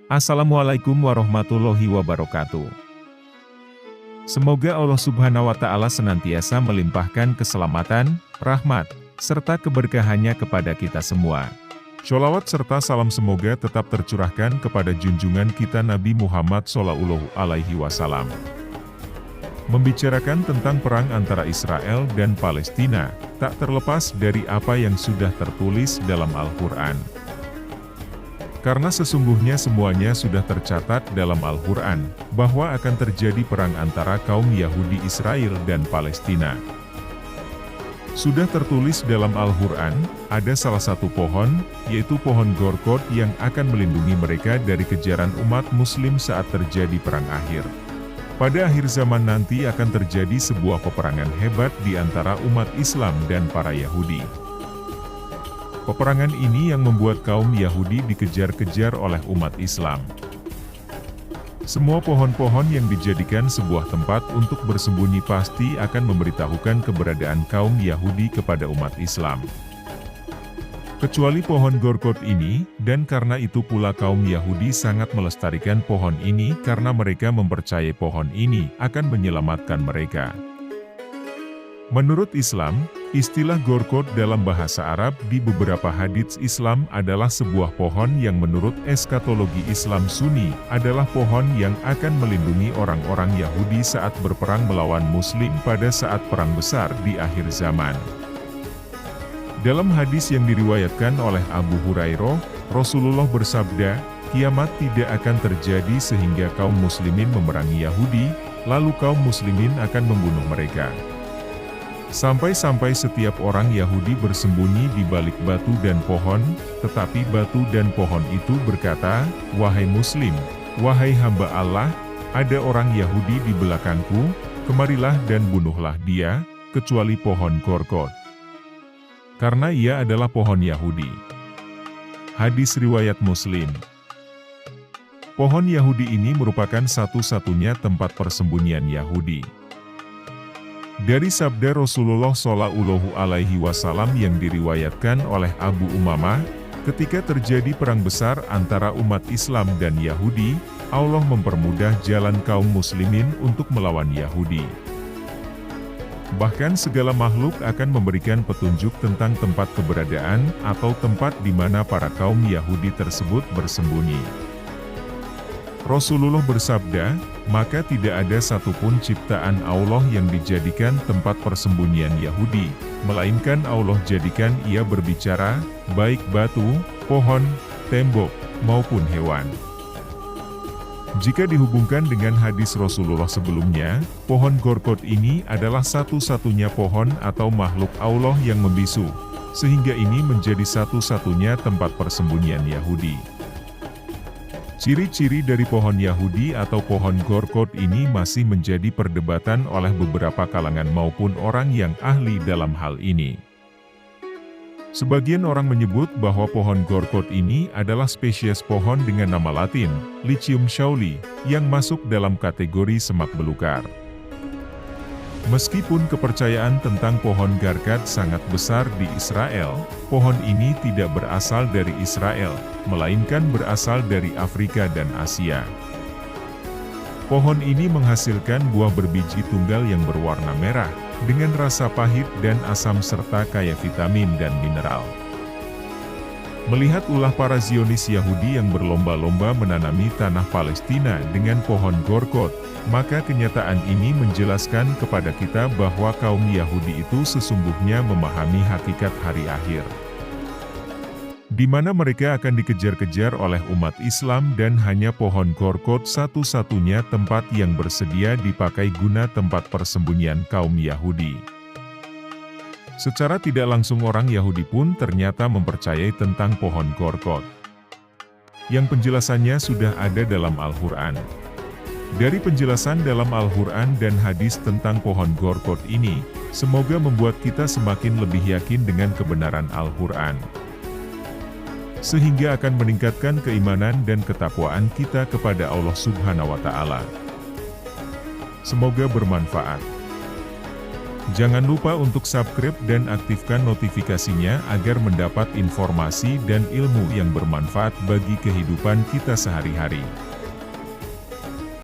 Assalamualaikum warahmatullahi wabarakatuh. Semoga Allah Subhanahu wa Ta'ala senantiasa melimpahkan keselamatan, rahmat, serta keberkahannya kepada kita semua. Sholawat serta salam semoga tetap tercurahkan kepada junjungan kita Nabi Muhammad SAW. Membicarakan tentang perang antara Israel dan Palestina, tak terlepas dari apa yang sudah tertulis dalam Al-Quran. Karena sesungguhnya semuanya sudah tercatat dalam Al-Quran, bahwa akan terjadi perang antara kaum Yahudi Israel dan Palestina. Sudah tertulis dalam Al-Quran, ada salah satu pohon, yaitu pohon Gorkod yang akan melindungi mereka dari kejaran umat muslim saat terjadi perang akhir. Pada akhir zaman nanti akan terjadi sebuah peperangan hebat di antara umat Islam dan para Yahudi. Peperangan ini yang membuat kaum Yahudi dikejar-kejar oleh umat Islam. Semua pohon-pohon yang dijadikan sebuah tempat untuk bersembunyi pasti akan memberitahukan keberadaan kaum Yahudi kepada umat Islam. Kecuali pohon Gorkod ini, dan karena itu pula kaum Yahudi sangat melestarikan pohon ini karena mereka mempercayai pohon ini akan menyelamatkan mereka. Menurut Islam, istilah Gorkod dalam bahasa Arab di beberapa hadits Islam adalah sebuah pohon yang menurut eskatologi Islam Sunni adalah pohon yang akan melindungi orang-orang Yahudi saat berperang melawan Muslim pada saat perang besar di akhir zaman. Dalam hadis yang diriwayatkan oleh Abu Hurairah, Rasulullah bersabda, kiamat tidak akan terjadi sehingga kaum muslimin memerangi Yahudi, lalu kaum muslimin akan membunuh mereka. Sampai-sampai setiap orang Yahudi bersembunyi di balik batu dan pohon, tetapi batu dan pohon itu berkata, "Wahai Muslim, wahai hamba Allah, ada orang Yahudi di belakangku, kemarilah dan bunuhlah dia, kecuali pohon Gorkod. Karena ia adalah pohon Yahudi." Hadis riwayat Muslim. Pohon Yahudi ini merupakan satu-satunya tempat persembunyian Yahudi. Dari sabda Rasulullah SAW yang diriwayatkan oleh Abu Umamah, ketika terjadi perang besar antara umat Islam dan Yahudi, Allah mempermudah jalan kaum muslimin untuk melawan Yahudi. Bahkan segala makhluk akan memberikan petunjuk tentang tempat keberadaan atau tempat di mana para kaum Yahudi tersebut bersembunyi. Rasulullah bersabda, maka tidak ada satupun ciptaan Allah yang dijadikan tempat persembunyian Yahudi, melainkan Allah jadikan ia berbicara, baik batu, pohon, tembok, maupun hewan. Jika dihubungkan dengan hadis Rasulullah sebelumnya, pohon Gorkod ini adalah satu-satunya pohon atau makhluk Allah yang membisu, sehingga ini menjadi satu-satunya tempat persembunyian Yahudi. Ciri-ciri dari pohon Yahudi atau pohon Gorkod ini masih menjadi perdebatan oleh beberapa kalangan maupun orang yang ahli dalam hal ini. Sebagian orang menyebut bahwa pohon Gorkod ini adalah spesies pohon dengan nama latin, Lycium shauli, yang masuk dalam kategori semak belukar. Meskipun kepercayaan tentang pohon Garkad sangat besar di Israel, pohon ini tidak berasal dari Israel, melainkan berasal dari Afrika dan Asia. Pohon ini menghasilkan buah berbiji tunggal yang berwarna merah, dengan rasa pahit dan asam serta kaya vitamin dan mineral. Melihat ulah para Zionis Yahudi yang berlomba-lomba menanami tanah Palestina dengan pohon Gorkod, maka kenyataan ini menjelaskan kepada kita bahwa kaum Yahudi itu sesungguhnya memahami hakikat hari akhir, di mana mereka akan dikejar-kejar oleh umat Islam dan hanya pohon Gorkod satu-satunya tempat yang bersedia dipakai guna tempat persembunyian kaum Yahudi. Secara tidak langsung orang Yahudi pun ternyata mempercayai tentang pohon Gorkod, yang penjelasannya sudah ada dalam Al-Quran. Dari penjelasan dalam Al-Quran dan hadis tentang pohon Gorkod ini, semoga membuat kita semakin lebih yakin dengan kebenaran Al-Quran, sehingga akan meningkatkan keimanan dan ketakwaan kita kepada Allah Subhanahu wa Ta'ala. Semoga bermanfaat. Jangan lupa untuk subscribe dan aktifkan notifikasinya agar mendapat informasi dan ilmu yang bermanfaat bagi kehidupan kita sehari-hari.